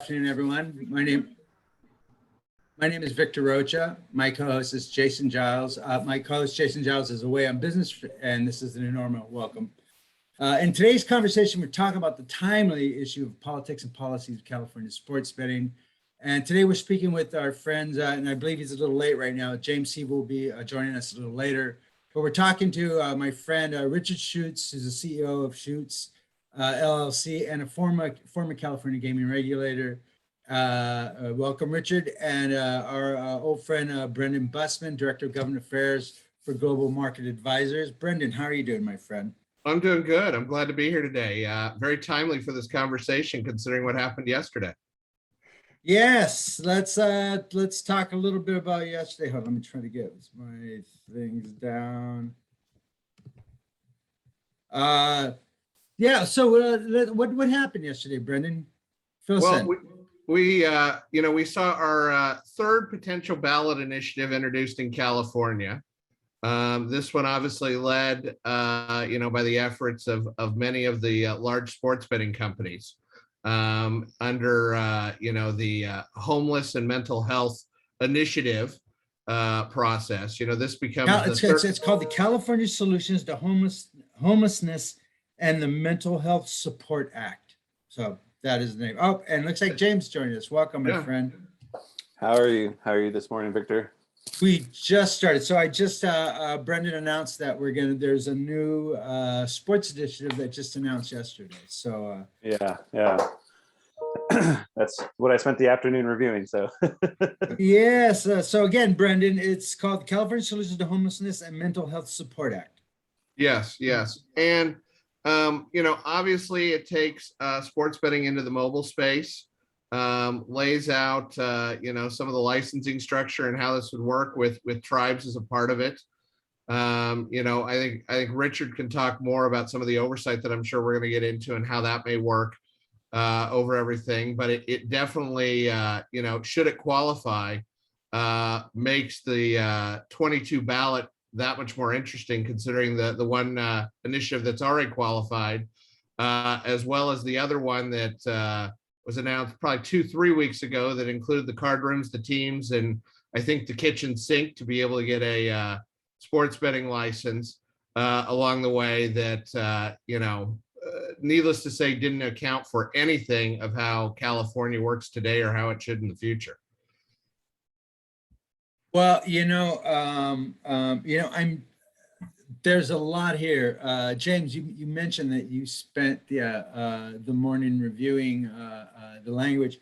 Afternoon, everyone. My name is Victor Rocha. My co-host is Jason Giles. My co-host Jason Giles is away on business, and this is the new normal. Welcome. In today's conversation, we're talking about the timely issue of politics and policies of California sports betting. And today we're speaking with our friends, and I believe he's a little late right now. James Siva will be joining us a little later. But we're talking to my friend Richard Schuetz, who's the CEO of Schuetz LLC and a former California gaming regulator. Welcome, Richard, and our old friend Brendan Bussman, Director of Government Affairs for Global Market Advisors. Brendan, how are you doing, my friend? I'm doing good. I'm glad to be here today. Very timely for this conversation, considering what happened yesterday. Yes, let's talk a little bit about yesterday. Hold on, let me try to get my things down. Yeah. So what happened yesterday, Brendan? Well, we saw our third potential ballot initiative introduced in California. This one obviously led, by the efforts of many of the large sports betting companies under, the homeless and mental health initiative process. This becomes it's called the California Solutions to Homelessness and the Mental Health Support Act. So that is the name. Oh, and it looks like James joined us. Welcome, my friend. How are you? How are you this morning, Victor? We just started. So I just, Brendan announced that there's a new sports initiative that just announced yesterday. So yeah. That's what I spent the afternoon reviewing. So yes. So again, Brendan, it's called the California Solutions to Homelessness and Mental Health Support Act. Yes. And, obviously it takes sports betting into the mobile space, lays out, some of the licensing structure and how this would work with tribes as a part of it. I think Richard can talk more about some of the oversight that I'm sure we're going to get into and how that may work over everything. But it definitely, should it qualify, makes the 22 ballot that much more interesting, considering the one initiative that's already qualified, as well as the other one that was announced probably 2-3 weeks ago that included the card rooms, the teams, and I think the kitchen sink to be able to get a sports betting license along the way that, needless to say, didn't account for anything of how California works today or how it should in the future. Well, there's a lot here. James, you mentioned that you spent the morning reviewing the language.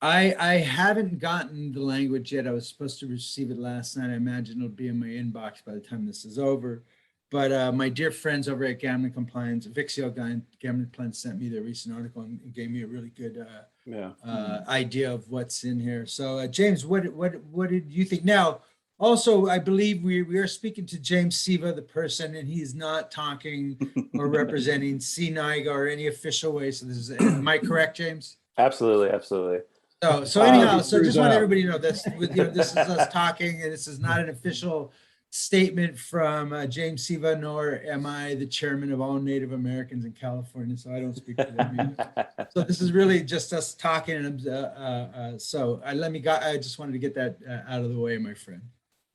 I haven't gotten the language yet. I was supposed to receive it last night. I imagine it'll be in my inbox by the time this is over. But my dear friends over at Gambling Compliance, Vixio Gambling Compliance, sent me their recent article and gave me a really good idea of what's in here. So James, what did you think? Now, also, I believe we are speaking to James Siva, the person, and he's not talking or representing CNIGA or any official way. So this is, am I correct, James? Absolutely. So anyhow, so just want everybody to know this. This is us talking, and this is not an official statement from James Siva, nor am I the chairman of all Native Americans in California, so I don't speak for them either. So this is really just us talking, and I just wanted to get that out of the way, my friend.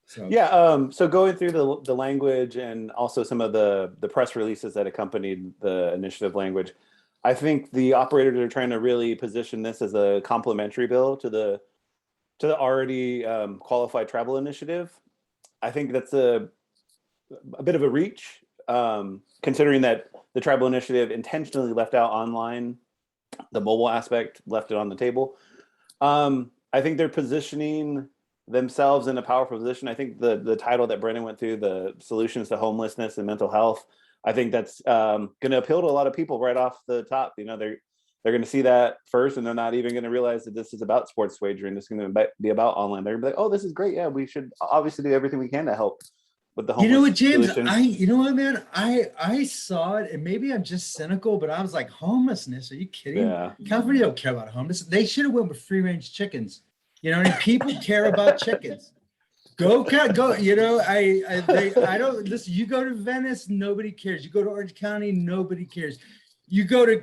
So yeah, so going through the language and also some of the press releases that accompanied the initiative language, I think the operators are trying to really position this as a complementary bill to the already qualified travel initiative. I think that's a bit of a reach, considering that the tribal initiative intentionally left out online, the mobile aspect left it on the table. I think they're positioning themselves in a powerful position. I think the title that Brendan went through, the solutions to homelessness and mental health, I think that's going to appeal to a lot of people right off the top. They're going to see that first, and they're not even going to realize that this is about sports wagering. This is going to be about online. They're going to be like, oh, this is great. Yeah, we should obviously do everything we can to help with the homeless. You know what, James? Solution. Man? I saw it, and maybe I'm just cynical, but I was like, homelessness? Are you kidding? Yeah. California don't care about homeless. They should have went with free-range chickens. People care about chickens. Go. I don't listen. You go to Venice, nobody cares. You go to Orange County, nobody cares. You go to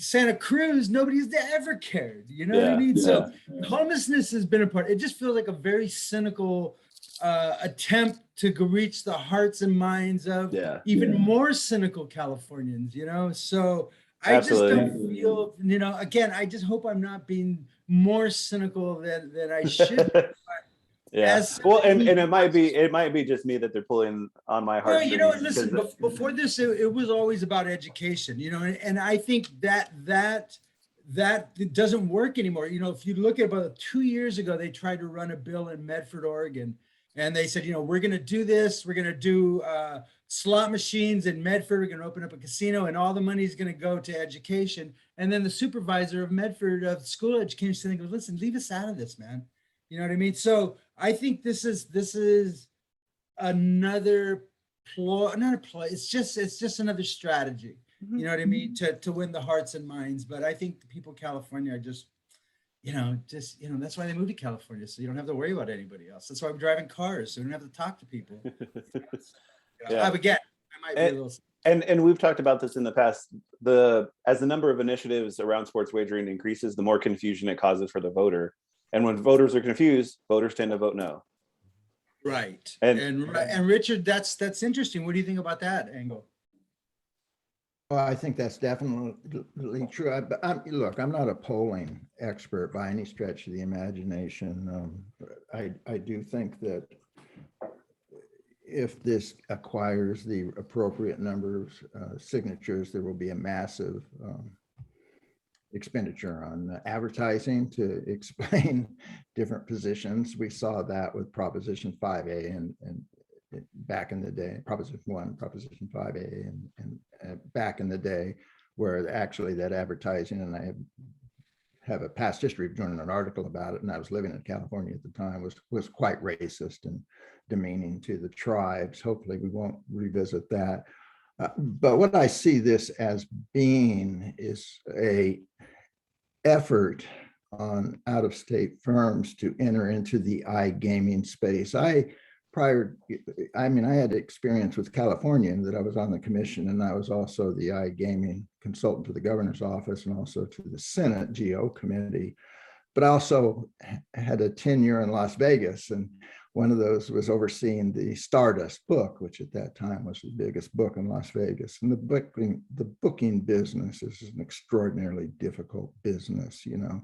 Santa Cruz, nobody's ever cared. You know what I mean? So homelessness has been a part. It just feels like a very cynical attempt to reach the hearts and minds of even more cynical Californians, you know? So I just don't feel, you know, again, I just hope I'm not being more cynical than I should be. Yeah. Well, and it might be just me that they're pulling on my heart. Well, you know, listen, before this, it was always about education, you know, and I think that doesn't work anymore. You know, if you look at about 2 years ago, they tried to run a bill in Medford, Oregon, and they said, you know, we're going to do this. We're going to do slot machines in Medford. We're going to open up a casino, and all the money is going to go to education. And then the supervisor of Medford of school education goes, listen, leave us out of this, man. You know what I mean? So I think this is another ploy, not a ploy. It's just another strategy. You know what I mean? To win the hearts and minds. But I think the people of California are just, that's why they moved to California. So you don't have to worry about anybody else. That's why we're driving cars. So we don't have to talk to people. Again, I might be a little. And we've talked about this in the past. As the number of initiatives around sports wagering increases, the more confusion it causes for the voter. And when voters are confused, voters tend to vote no. Right. And Richard, that's interesting. What do you think about that angle? Well, I think that's definitely true. Look, I'm not a polling expert by any stretch of the imagination. I do think that if this acquires the appropriate number of signatures, there will be a massive expenditure on advertising to explain different positions. We saw that with Proposition 5A and back in the day, Proposition 1, Proposition 5A, and back in the day, where actually that advertising, and I have a past history of doing an article about it, and I was living in California at the time, was quite racist and demeaning to the tribes. Hopefully we won't revisit that. But what I see this as being is a effort on out-of-state firms to enter into the iGaming space. I had experience with California in that I was on the commission, and I was also the iGaming consultant to the governor's office and also to the Senate GO committee. But I also had a tenure in Las Vegas, and one of those was overseeing the Stardust book, which at that time was the biggest book in Las Vegas. And the booking business is an extraordinarily difficult business, you know.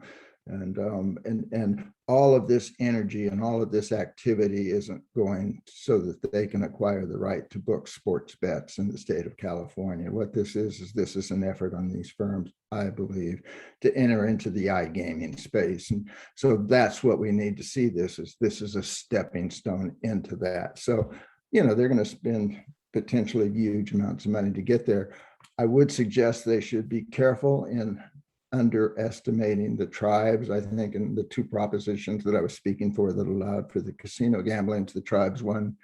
And all of this energy and all of this activity isn't going so that they can acquire the right to book sports bets in the state of California. What this is an effort on these firms, I believe, to enter into the iGaming space. And so that's what we need to see this is a stepping stone into that. So, you know, they're going to spend potentially huge amounts of money to get there. I would suggest they should be careful in underestimating the tribes. I think in the two propositions that I was speaking for that allowed for the casino gambling to the tribes won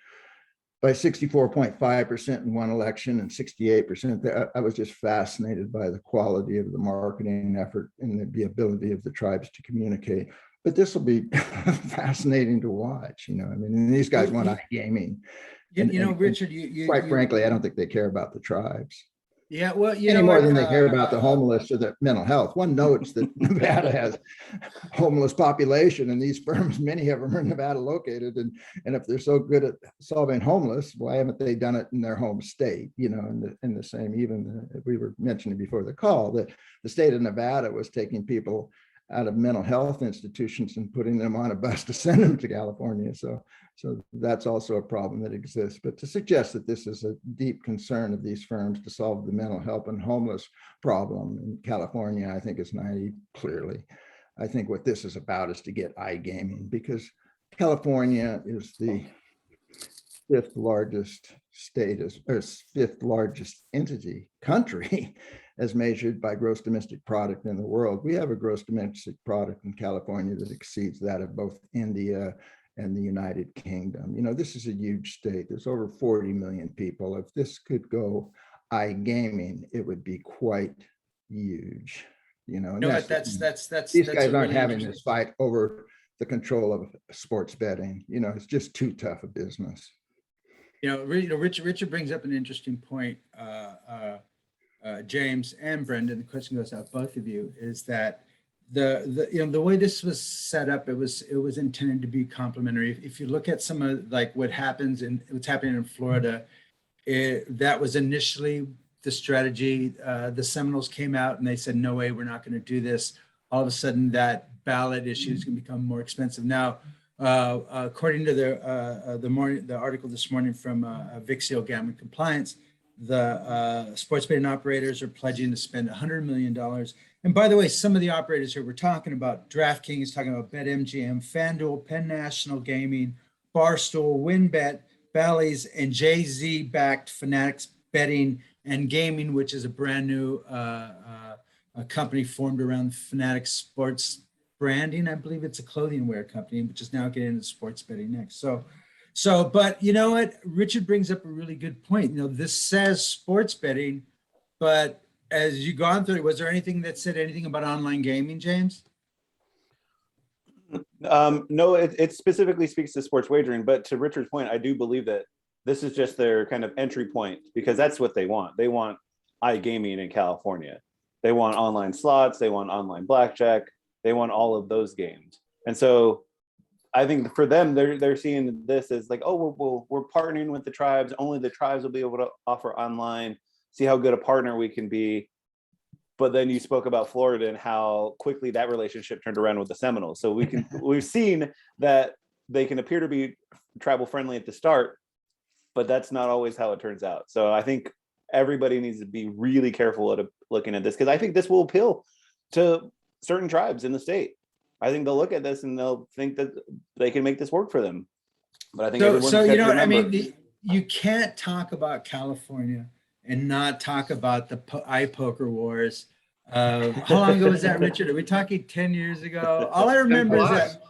by 64.5% in one election and 68%. I was just fascinated by the quality of the marketing effort and the ability of the tribes to communicate. But this will be fascinating to watch. You know, I mean, and these guys want iGaming. Richard, quite frankly, I don't think they care about the tribes. Yeah, well, any more than they care about the homeless or the mental health. One notes that Nevada has homeless population, and these firms, many of them are Nevada located. And if they're so good at solving homeless, why haven't they done it in their home state? You know, in the same, even we were mentioning before the call that the state of Nevada was taking people out of mental health institutions and putting them on a bus to send them to California. So that's also a problem that exists. But to suggest that this is a deep concern of these firms to solve the mental health and homeless problem in California, I think is naive, clearly. I think what this is about is to get iGaming, because California is the fifth largest country as measured by gross domestic product in the world. We have a gross domestic product in California that exceeds that of both India and the United Kingdom. You know, this is a huge state. There's over 40 million people. If this could go iGaming, it would be quite huge. You know, and these guys aren't having this fight over the control of sports betting. You know, it's just too tough a business. Richard brings up an interesting point. James and Brendan, the question goes out both of you, is that the way this was set up, it was intended to be complementary. If you look at some of like what's happening in Florida, that was initially the strategy. The Seminoles came out and they said, no way, we're not going to do this. All of a sudden that ballot issue is going to become more expensive. Now, according to the article this morning from Vixio Gambling Compliance, the sports betting operators are pledging to spend $100 million. And by the way, some of the operators here we're talking about, DraftKings, talking about BetMGM, FanDuel, Penn National Gaming, Barstool, WinBet, Bally's, and Jay-Z-backed Fanatics Betting and Gaming, which is a brand new a company formed around Fanatics Sports Branding. I believe it's a clothing wear company, which is now getting into sports betting next. But you know what? Richard brings up a really good point. You know, this says sports betting, but as you gone through it, was there anything that said anything about online gaming, James? No, it specifically speaks to sports wagering, but to Richard's point, I do believe that this is just their kind of entry point because that's what they want. They want iGaming in California. They want online slots. They want online blackjack. They want all of those games. And so I think for them, they're seeing this as like, oh, we're partnering with the tribes. Only the tribes will be able to offer online. See how good a partner we can be. But then you spoke about Florida and how quickly that relationship turned around with the Seminoles. So we've seen that they can appear to be tribal friendly at the start, but that's not always how it turns out. So I think everybody needs to be really careful at looking at this because I think this will appeal to certain tribes in the state. I think they'll look at this and they'll think that they can make this work for them. But I think so you know what I mean. You can't talk about California and not talk about the iPoker wars. How long ago was that, Richard? Are we talking 10 years ago? All I remember is that,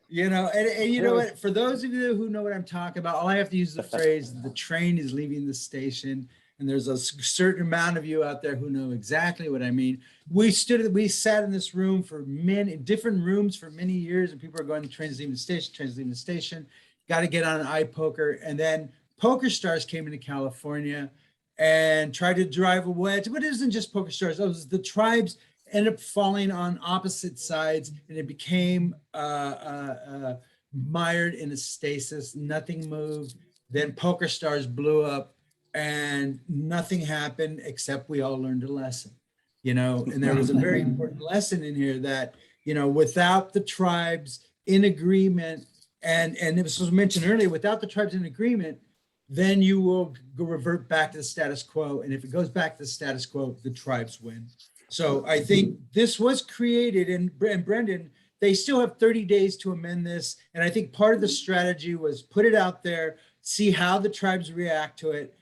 you know, and you know what, for those of you who know what I'm talking about, all I have to use the phrase, the train is leaving the station. And there's a certain amount of you out there who know exactly what I mean. We sat in this room for different rooms for many years, and people are going, trains leaving the station, got to get on iPoker. And then Poker Stars came into California and tried to drive a wedge. But it isn't just Poker Stars. It was the tribes ended up falling on opposite sides, and it became mired in a stasis. Nothing moved. Then Poker Stars blew up. And nothing happened except we all learned a lesson, you know, and there was a very important lesson in here that, you know, without the tribes in agreement, and it was mentioned earlier, without the tribes in agreement, then you will revert back to the status quo. And if it goes back to the status quo, the tribes win. So I think this was created, and Brendan, they still have 30 days to amend this. And I think part of the strategy was put it out there, see how the tribes react to it.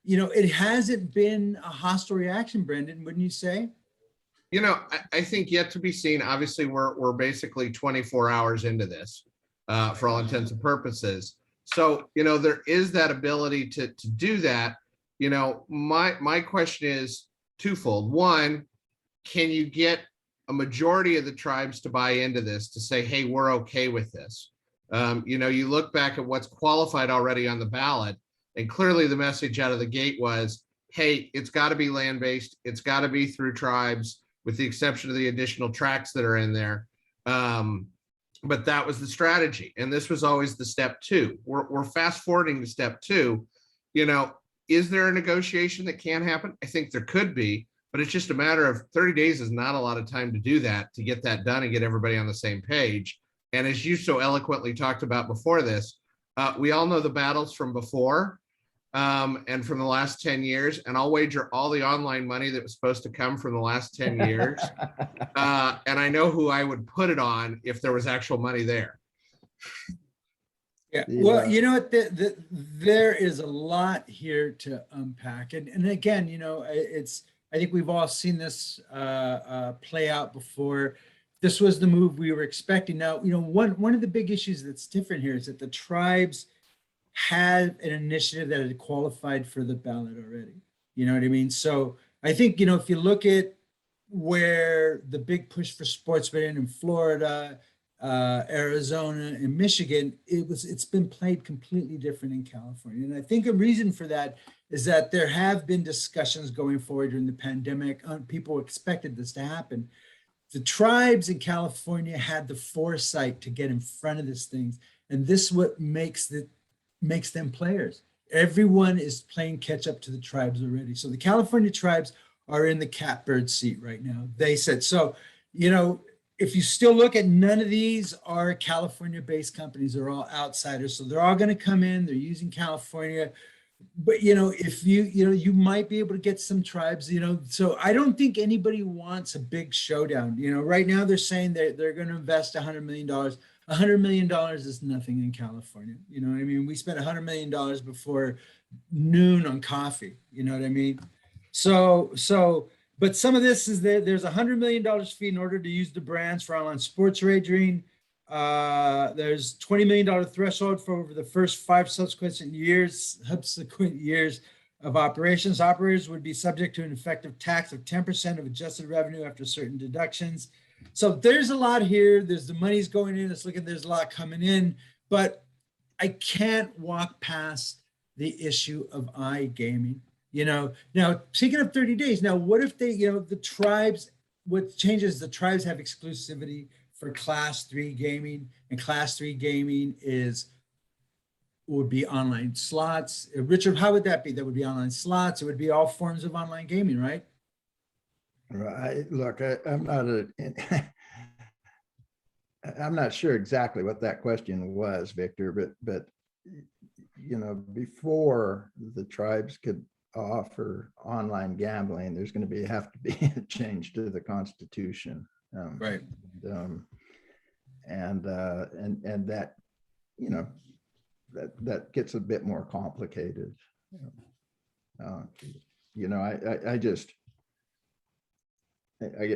You know, it hasn't been a hostile reaction, Brendan, wouldn't you say? You know, I think yet to be seen. Obviously, we're basically 24 hours into this, for all intents and purposes. So, you know, there is that ability to do that. You know, my question is twofold. One, can you get a majority of the tribes to buy into this, to say, hey, we're okay with this? You know, you look back at what's qualified already on the ballot. And clearly the message out of the gate was, hey, it's got to be land-based. It's got to be through tribes, with the exception of the additional tracks that are in there. But that was the strategy. And this was always the step two. We're fast forwarding to step two. You know, is there a negotiation that can happen? I think there could be, but it's just a matter of 30 days is not a lot of time to do that, to get that done and get everybody on the same page. And as you so eloquently talked about before this, we all know the battles from before. And from the last 10 years, and I'll wager all the online money that was supposed to come from the last 10 years. And I know who I would put it on if there was actual money there. Yeah, well, you know what, there is a lot here to unpack. And again, you know, I think we've all seen this play out before. This was the move we were expecting. Now, you know, one of the big issues that's different here is that the tribes had an initiative that had qualified for the ballot already. You know what I mean? So I think, you know, if you look at where the big push for sports betting in Florida, Arizona, and Michigan, it's been played completely different in California. And I think a reason for that is that there have been discussions going forward during the pandemic. People expected this to happen. The tribes in California had the foresight to get in front of these things, and this is what makes them players. Everyone is playing catch up to the tribes already. So the California tribes are in the catbird seat right now. They said so. You know, if you still look at, none of these are California-based companies. They're all outsiders. So they're all going to come in. They're using California. But, you know, if you might be able to get some tribes, you know, so I don't think anybody wants a big showdown. You know, right now they're saying they're going to invest $100 million. $100 million is nothing in California. You know what I mean? We spent $100 million before noon on coffee. You know what I mean? So, but some of this is that there's $100 million fee in order to use the brands for online sports wagering. There's $20 million threshold for over the first 5 subsequent years of operations. Operators would be subject to an effective tax of 10% of adjusted revenue after certain deductions. So there's a lot here. There's the money's going in. There's a lot coming in, but I can't walk past the issue of iGaming. You know, now speaking of 30 days, now what if they, you know, the tribes, what changes, the tribes have exclusivity for class 3 gaming, and class 3 gaming would be online slots. Richard, how would that be? That would be online slots. It would be all forms of online gaming, right? Right. Look, I'm not sure exactly what that question was, Victor, but you know, before the tribes could offer online gambling, there's going to have to be a change to the Constitution. Right. And that, you know, that gets a bit more complicated. You know,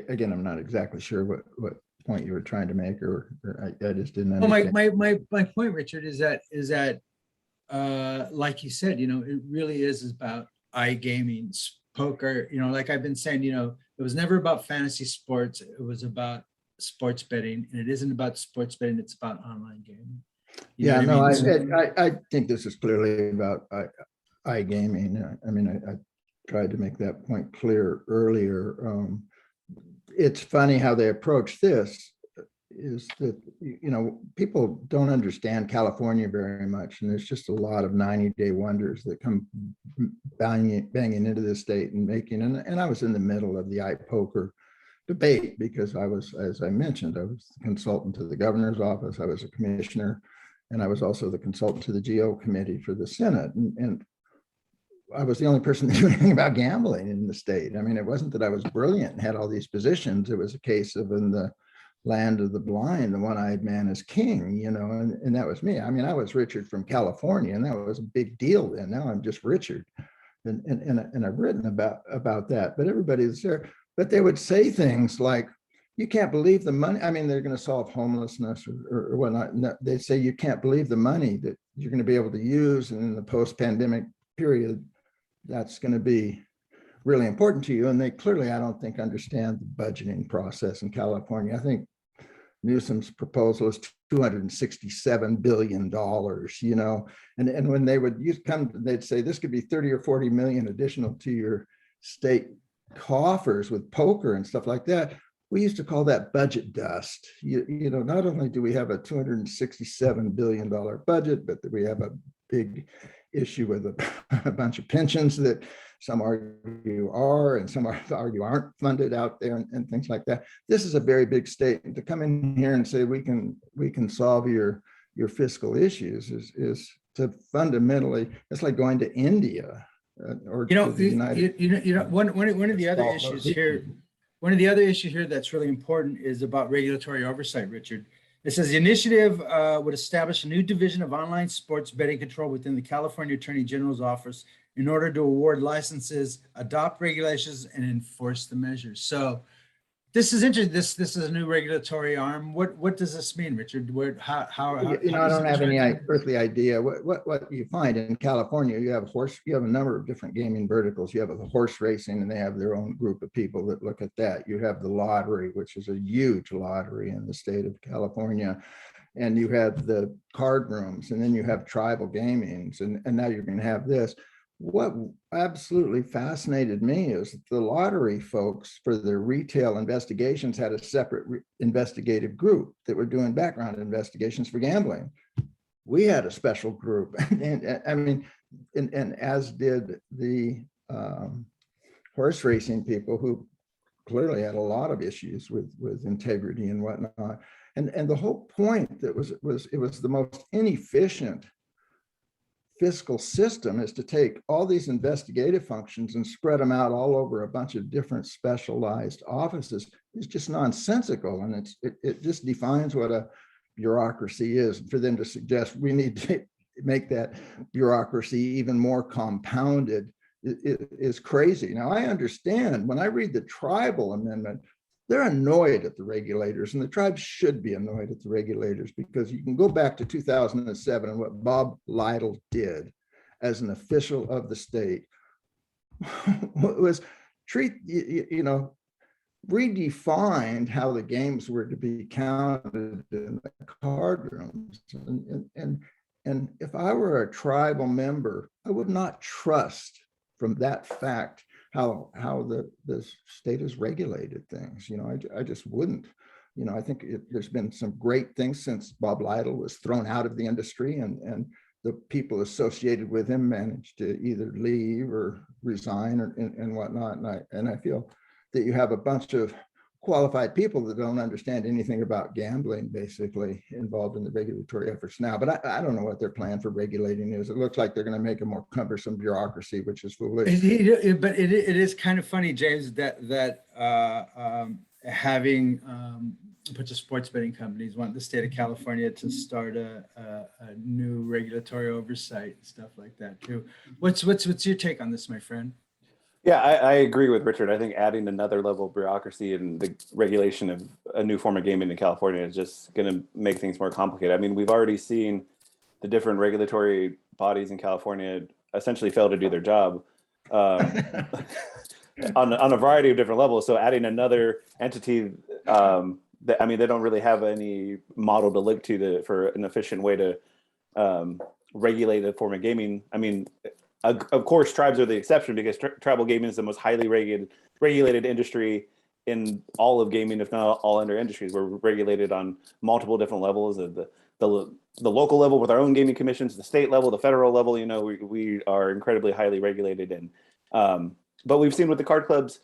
again, I'm not exactly sure what point you were trying to make, or I just didn't understand. Well, my point, Richard, is that like you said, you know, it really is about iGaming, poker. You know, like I've been saying, you know, it was never about fantasy sports. It was about sports betting, and it isn't about sports betting. It's about online gaming. Yeah, no, I think this is clearly about iGaming. I mean, I tried to make that point clear earlier. It's funny how they approach this, is that, you know, people don't understand California very much, and there's just a lot of 90-day wonders that come banging into the state and making, and I was in the middle of the iPoker debate because I was, as I mentioned, I was the consultant to the governor's office, I was a commissioner, and I was also the consultant to the GO committee for the Senate, and I was the only person that knew anything about gambling in the state. I mean, it wasn't that I was brilliant and had all these positions. It was a case of, in the land of the blind, the one-eyed man is king, you know, and that was me. I mean, I was Richard from California, and that was a big deal then. Now I'm just Richard. And I've written about that, but everybody's there. But they would say things like, you can't believe the money. I mean, they're going to solve homelessness or whatnot. No, they say, you can't believe the money that you're going to be able to use. And in the post-pandemic period, that's going to be really important to you. And they clearly, I don't think, understand the budgeting process in California. I think Newsom's proposal is $267 billion, you know, and when they would they'd say this could be 30 or 40 million additional to your state coffers with poker and stuff like that. We used to call that budget dust. You know, not only do we have a $267 billion budget, but that we have a big issue with a bunch of pensions that some argue are and some argue aren't funded out there, and things like that. This is a very big state. And to come in here and say we can solve your fiscal issues is to fundamentally, it's like going to India or to the United. One of the other issues here. One of the other issues here that's really important is about regulatory oversight, Richard. It says the initiative would establish a new division of online sports betting control within the California Attorney General's office in order to award licenses, adopt regulations, and enforce the measures. So this is interesting. This is a new regulatory arm. What does this mean, Richard? How I don't have any earthly idea. What you find in California, you have a number of different gaming verticals. You have the horse racing, and they have their own group of people that look at that. You have the lottery, which is a huge lottery in the state of California. And you have the card rooms, and then you have tribal gamings, and now you're going to have this. what absolutely fascinated me is that the lottery folks for their retail investigations had a separate investigative group that were doing background investigations for gambling. We had a special group, and I mean, and as did the horse racing people, who clearly had a lot of issues with integrity and whatnot. And the whole point that it was the most inefficient fiscal system is to take all these investigative functions and spread them out all over a bunch of different specialized offices. It's just nonsensical, and it just defines what a bureaucracy is. For them to suggest we need to make that bureaucracy even more compounded is crazy. Now, I understand when I read the tribal amendment, they're annoyed at the regulators, and the tribes should be annoyed at the regulators, because you can go back to 2007 and what Bob Lytle did as an official of the state was redefined how the games were to be counted in the card rooms. And if I were a tribal member, I would not trust from that fact how the state has regulated things. I just wouldn't. I think there's been some great things since Bob Lytle was thrown out of the industry, and the people associated with him managed to either leave or resign and whatnot. And I feel that you have a bunch of qualified people that don't understand anything about gambling, basically, involved in the regulatory efforts now. But I don't know what their plan for regulating is. It looks like they're going to make a more cumbersome bureaucracy, which is foolish. But it is kind of funny, James, that having a bunch of sports betting companies want the state of California to start a new regulatory oversight and stuff like that too. What's your take on this, my friend? Yeah, I agree with Richard. I think adding another level of bureaucracy and the regulation of a new form of gaming in California is just going to make things more complicated. I mean, we've already seen the different regulatory bodies in California essentially fail to do their job on a variety of different levels. So adding another entity, they don't really have any model to look to for an efficient way to regulate a form of gaming. I mean, of course, tribes are the exception, because tribal gaming is the most highly regulated industry in all of gaming, if not all under industries. We're regulated on multiple different levels of the local level with our own gaming commissions, the state level, the federal level. We are incredibly highly regulated. And but we've seen with the card clubs,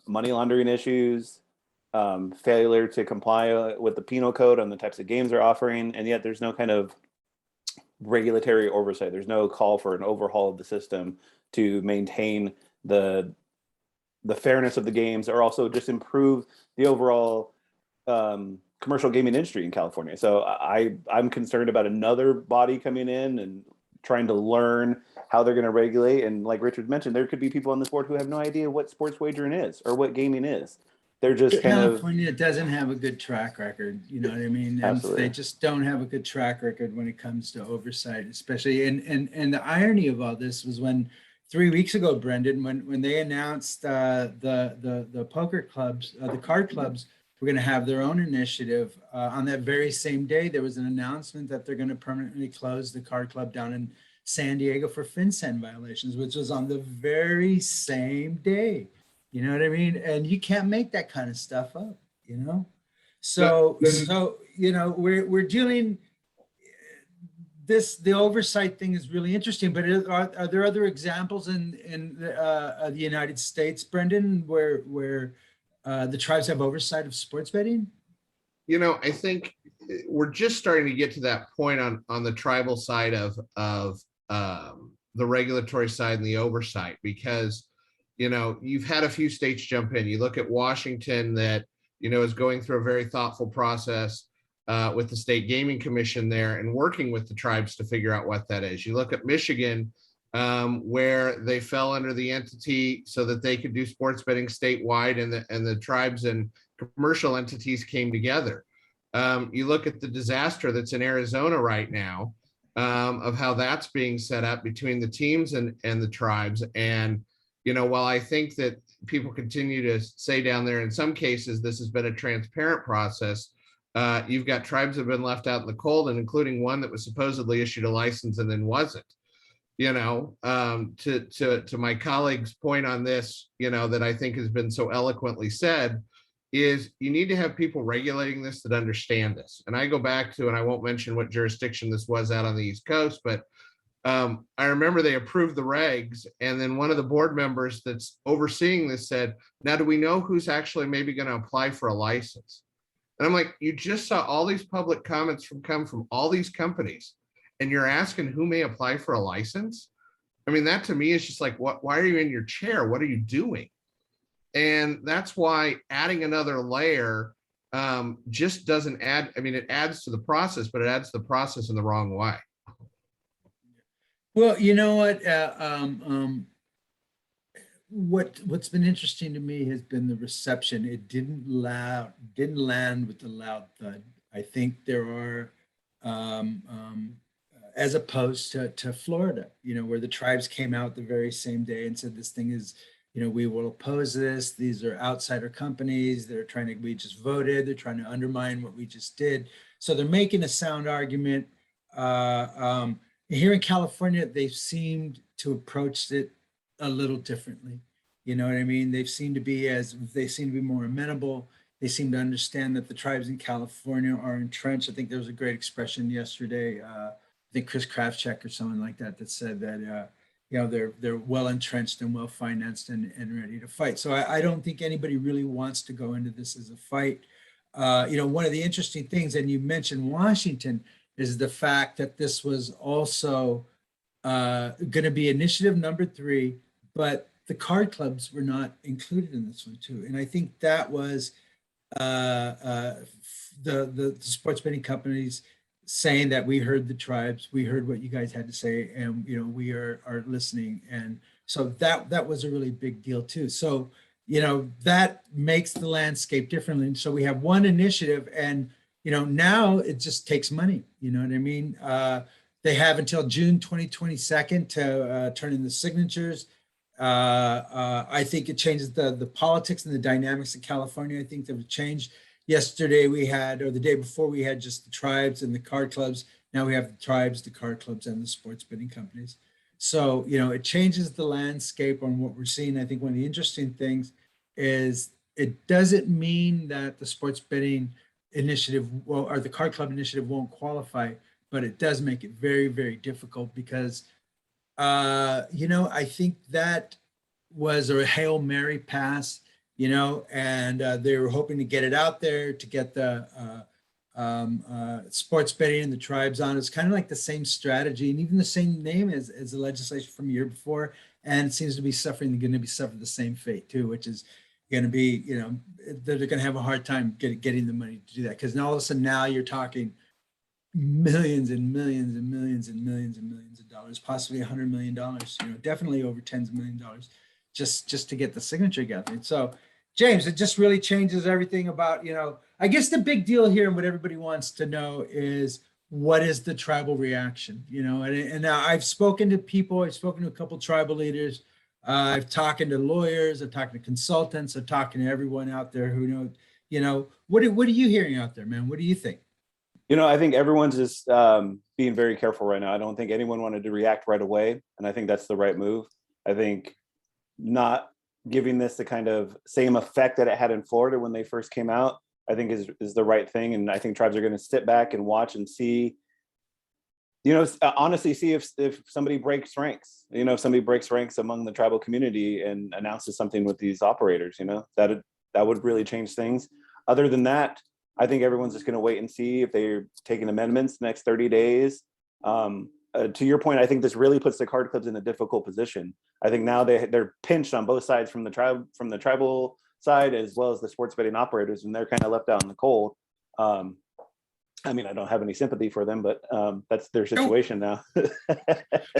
money laundering issues, failure to comply with the penal code on the types of games they're offering, and yet there's no kind of regulatory oversight. There's no call for an overhaul of the system to maintain the fairness of the games, or also just improve the overall commercial gaming industry in California. So I'm concerned about another body coming in and trying to learn how they're going to regulate. And like Richard mentioned, there could be people on this board who have no idea what sports wagering is or what gaming is. They're just California doesn't have a good track record, you know what I mean? And Absolutely. they just don't have a good track record when it comes to oversight, especially. And the irony of all this was when 3 weeks ago, Brendan, when they announced the poker clubs, the card clubs were going to have their own initiative. On that very same day, there was an announcement that they're going to permanently close the card club down in San Diego for FinCEN violations, which was on the very same day. You know what I mean? And you can't make that kind of stuff up, So we're dealing the oversight thing is really interesting, but are there other examples in the United States, Brendan, where the tribes have oversight of sports betting? I think we're just starting to get to that point on the tribal side of the regulatory side and the oversight, because you've had a few states jump in. You look at Washington that, is going through a very thoughtful process with the state gaming commission there and working with the tribes to figure out what that is. You look at Michigan, where they fell under the entity so that they could do sports betting statewide, and the tribes and commercial entities came together. You look at the disaster that's in Arizona right now, of how that's being set up between the teams and the tribes. And while I think that people continue to say down there, in some cases, this has been a transparent process, you've got tribes that have been left out in the cold, and including one that was supposedly issued a license and then wasn't. To my colleague's point on this, that I think has been so eloquently said, is you need to have people regulating this that understand this. And I go back to, and I won't mention what jurisdiction this was out on the East Coast, but I remember they approved the regs, and then one of the board members that's overseeing this said, now do we know who's actually maybe going to apply for a license? And I'm like, you just saw all these public comments come from all these companies, and you're asking who may apply for a license? I mean, that to me is just like, why are you in your chair? What are you doing? And that's why adding another layer just doesn't add. I mean, it adds to the process, but it adds to the process in the wrong way. Well, you know what's been interesting to me has been the reception. It didn't land with the loud thud. I think there are, as opposed to Florida, where the tribes came out the very same day and said, this thing is, we will oppose this. These are outsider companies. We just voted. They're trying to undermine what we just did. So they're making a sound argument. Here in California, they've seemed to approach it a little differently. You know what I mean? They seem to be more amenable. They seem to understand that the tribes in California are entrenched. I think there was a great expression yesterday. I think Chris Krafcheck or someone like that said that they're well entrenched and well financed and ready to fight. So I don't think anybody really wants to go into this as a fight. One of the interesting things, and you mentioned Washington, is the fact that this was also going to be initiative number 3, but the card clubs were not included in this one too. And I think that was the sports betting companies saying that we heard the tribes, we heard what you guys had to say, and we are listening. And so that was a really big deal too. So that makes the landscape differently. And so we have one initiative, and now it just takes money. You know what I mean? They have until June 2022 to turn in the signatures. I think it changes the politics and the dynamics in California. I think that would change. Yesterday or the day before, we had just the tribes and the card clubs. Now we have the tribes, the card clubs, and the sports betting companies. So, it changes the landscape on what we're seeing. I think one of the interesting things is it doesn't mean that the sports betting initiative or the card club initiative won't qualify, but it does make it very, very difficult because, I think that was a Hail Mary pass, and they were hoping to get it out there to get the sports betting and the tribes on. It's kind of like the same strategy and even the same name as the legislation from a year before, and it seems to be going to be suffering the same fate too, which is going to be, they're going to have a hard time getting the money to do that, because now all of a sudden now you're talking millions and millions and millions and millions and millions of dollars, possibly $100 million, definitely over tens of millions of dollars just to get the signature gathering. So James, it just really changes everything about, I guess the big deal here and what everybody wants to know is what is the tribal reaction, and now I've spoken to people, I've spoken to a couple of tribal leaders, I've talking to lawyers, I've talking to consultants, I've talking to everyone out there who knows, what are you hearing out there, man? What do you think? I think everyone's just being very careful right now. I don't think anyone wanted to react right away, and I think that's the right move. I think not giving this the kind of same effect that it had in Florida when they first came out, I think is the right thing. And I think tribes are going to sit back and watch and see, honestly see if somebody breaks ranks, if somebody breaks ranks among the tribal community and announces something with these operators, that would really change things. Other than that, I think everyone's just going to wait and see if they're taking amendments the next 30 days. To your point, I think this really puts the card clubs in a difficult position. I think now they're pinched on both sides, from the tribal side as well as the sports betting operators, and they're kind of left out in the cold. I mean, I don't have any sympathy for them, but that's their situation now.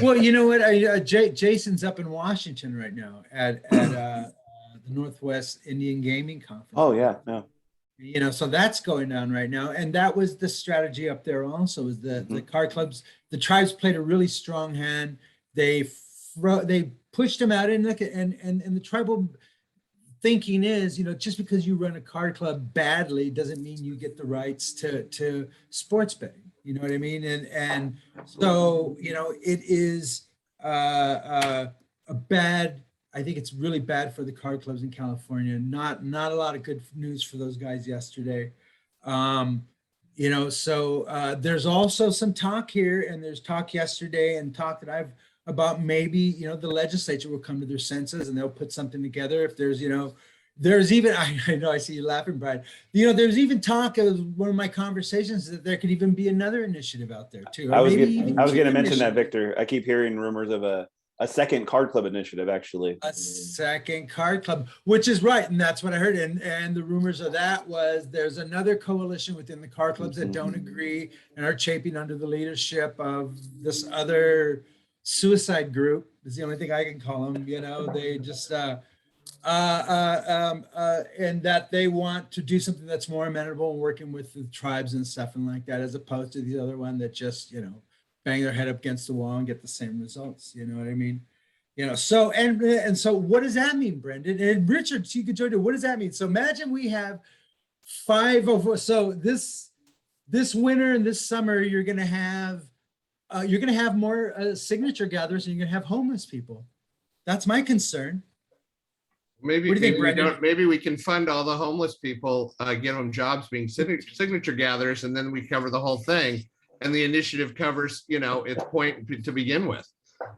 Well, you know what? Jason's up in Washington right now at the Northwest Indian Gaming Conference. Oh yeah, no. So that's going on right now, and that was the strategy up there. Also, is the card clubs, the tribes played a really strong hand. They pushed them out, and the tribal thinking is, just because you run a card club badly doesn't mean you get the rights to sports betting. You know what I mean? And so it is a bad. I think it's really bad for the card clubs in California. Not a lot of good news for those guys yesterday. So there's also some talk here, and there's talk yesterday and talk that I've about maybe, the legislature will come to their senses and they'll put something together. If there's, there's even, I know I see you laughing, Brian, there's even talk of one of my conversations that there could even be another initiative out there too. I was maybe going to mention that, initiative. Victor. I keep hearing rumors of a second card club initiative, actually. A second card club, which is right. And that's what I heard. And the rumors of that was there's another coalition within the card clubs that don't agree and are chafing under the leadership of this other suicide group. Is the only thing I can call them. They just and that they want to do something that's more amenable and working with the tribes and stuff and like that, as opposed to the other one that just bang their head up against the wall and get the same results. You know what I mean? So and so what does that mean, Brendan and Richard? You could join it. What does that mean? So imagine we have 5 over. So this winter and this summer, you're going to have more signature gatherers, and you're going to have homeless people. That's my concern. Maybe, What do you think, maybe we Brendan? don't. Maybe we can fund all the homeless people, give them jobs being signature gatherers, and then we cover the whole thing. And the initiative covers, its point to begin with.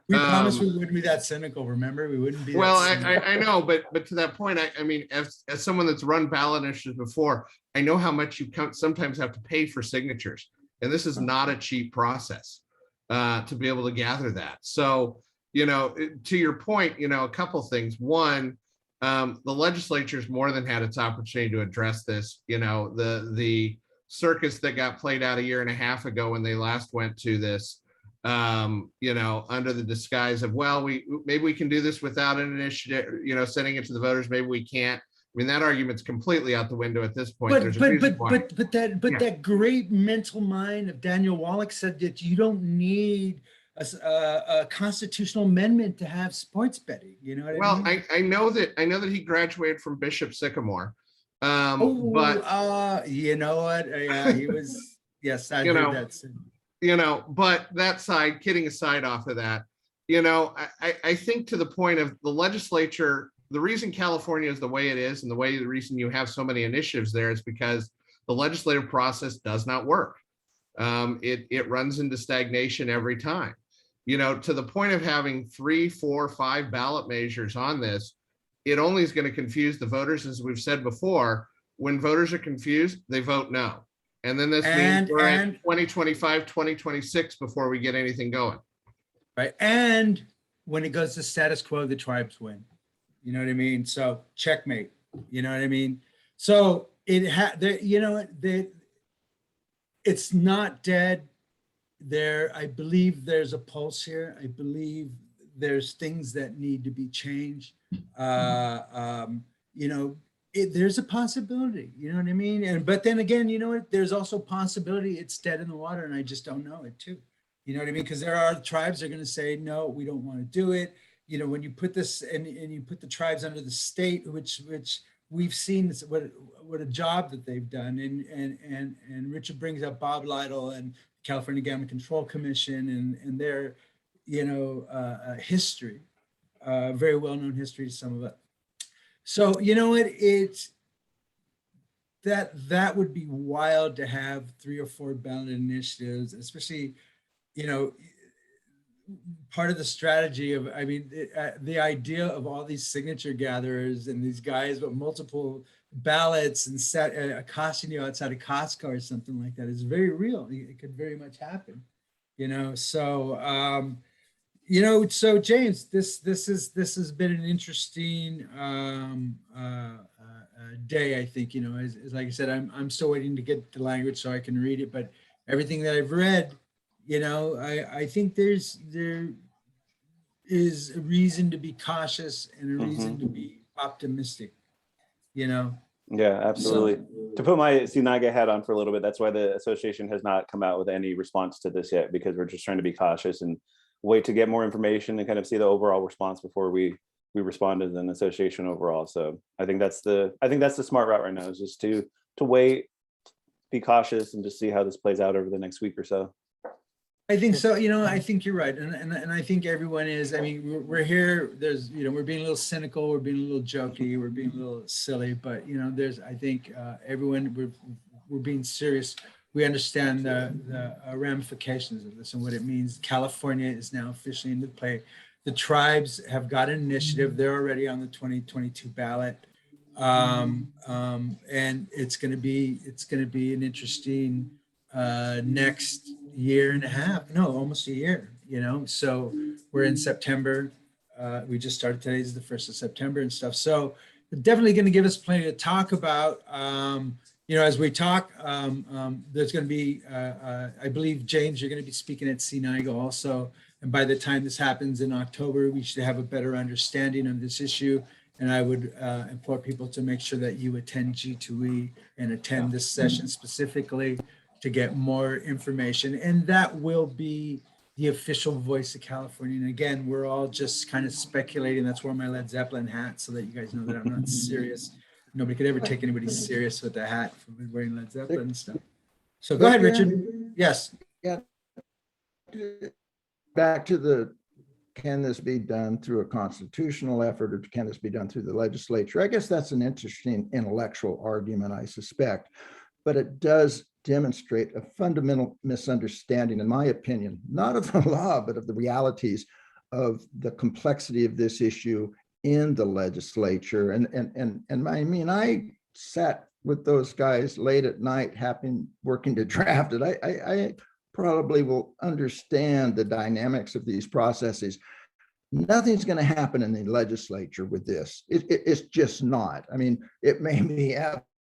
We promised we wouldn't be that cynical. Remember, we wouldn't be. Well, that cynical. I know, but to that point, I mean, as someone that's run ballot initiatives before, I know how much you sometimes have to pay for signatures, and this is not a cheap process to be able to gather that. So, to your point, a couple things. One, the legislature's more than had its opportunity to address this. The circus that got played out a year and a half ago when they last went to this, under the disguise of, well, maybe we can do this without an initiative, sending it to the voters. Maybe we can't. I mean, that argument's completely out the window at this point. But that great mental mind of Daniel Wallach said that you don't need a constitutional amendment to have sports betting. You know what I mean? I know that he graduated from Bishop Sycamore. But you know what? Yeah, he was. Yes, I heard that. But that side, kidding aside off of that, I think to the point of the legislature, the reason California is the way it is and the reason you have so many initiatives there is because the legislative process does not work. It runs into stagnation every time. To the point of having 3, 4, 5 ballot measures on this, it only is going to confuse the voters. As we've said before, when voters are confused, they vote no. And then this means we're at 2025, 2026 before we get anything going. Right. And when it goes to status quo, the tribes win. You know what I mean? So checkmate. You know what I mean? So it's not dead. I believe there's a pulse here. I believe there's things that need to be changed. There's a possibility, you know what I mean? But then again, there's also possibility it's dead in the water, and I just don't know it too. You know what I mean? Because there are tribes that are going to say, no, we don't want to do it. When you put this and you put the tribes under the state, which we've seen this, what a job that they've done. And Richard brings up Bob Lytle and California Gamma Control Commission and their, history, very well-known history to some of it. So, it's that would be wild to have 3 or 4 ballot initiatives, especially, part of the strategy of, the idea of all these signature gatherers and these guys with multiple ballots and accosting you outside of Costco or something like that is very real. It could very much happen, so, so James, this has been an interesting day. I think, as like I said, I'm still waiting to get the language so I can read it. But everything that I've read, I think there is a reason to be cautious and a reason to be optimistic. Yeah, absolutely. To put my CNIGA hat on for a little bit, that's why the association has not come out with any response to this yet, because we're just trying to be cautious and wait to get more information and kind of see the overall response before we respond as an association overall. So I think that's the smart route right now, is just to wait, be cautious, and just see how this plays out over the next week or so. I think so. You know, I think you're right. And I think everyone is, I mean, we're here, there's, you know, we're being a little cynical, we're being a little jokey, we're being a little silly, but, you know, there's, I think everyone, we're being serious. We understand the ramifications of this and what it means. California is now officially into play. The tribes have got an initiative. They're already on the 2022 ballot. And it's going to be an interesting next year and a half, no, almost a year, you know. So we're in September. We just started, today's the 1st of September and stuff. So definitely going to give us plenty to talk about. You know, as we talk, there's going to be, I believe, James, you're going to be speaking at CNIGA also. And by the time this happens in October, we should have a better understanding of this issue. And I would implore people to make sure that you attend G2E and attend this session specifically to get more information. And that will be the official voice of California. And again, we're all just kind of speculating. That's where my Led Zeppelin hat, so that you guys know that I'm not serious. Nobody could ever take anybody serious with a hat for wearing Led Zeppelin and stuff. So go ahead, Richard. Yes. Yeah. Back to the, can this be done through a constitutional effort, or can this be done through the legislature? I guess that's an interesting intellectual argument, I suspect, but it does demonstrate a fundamental misunderstanding, in my opinion, not of the law, but of the realities of the complexity of this issue in the legislature. And I mean, I sat with those guys late at night, working to draft it. I probably will understand the dynamics of these processes. Nothing's going to happen in the legislature with this. It's just not. I mean, it may be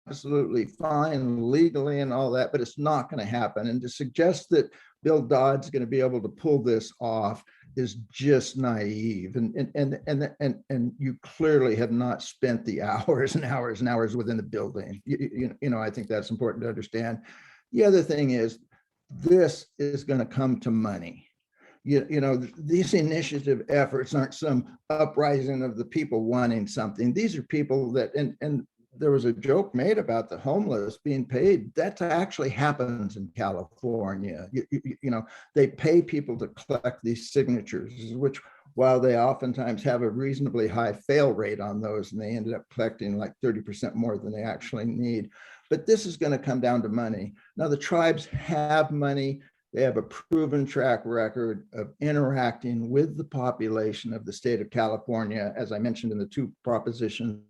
absolutely fine legally and all that, but it's not going to happen. And to suggest that Bill Dodd's going to be able to pull this off is just naive. And you clearly have not spent the hours and hours and hours within the building. You know, I think that's important to understand. The other thing is, this is going to come to money. You know, these initiative efforts aren't some uprising of the people wanting something. These are people that, and there was a joke made about the homeless being paid. That actually happens in California. You know, they pay people to collect these signatures, which, while they oftentimes have a reasonably high fail rate on those, and they ended up collecting like 30% more than they actually need. But this is going to come down to money. Now, the tribes have money. They have a proven track record of interacting with the population of the state of California, as I mentioned in the two propositions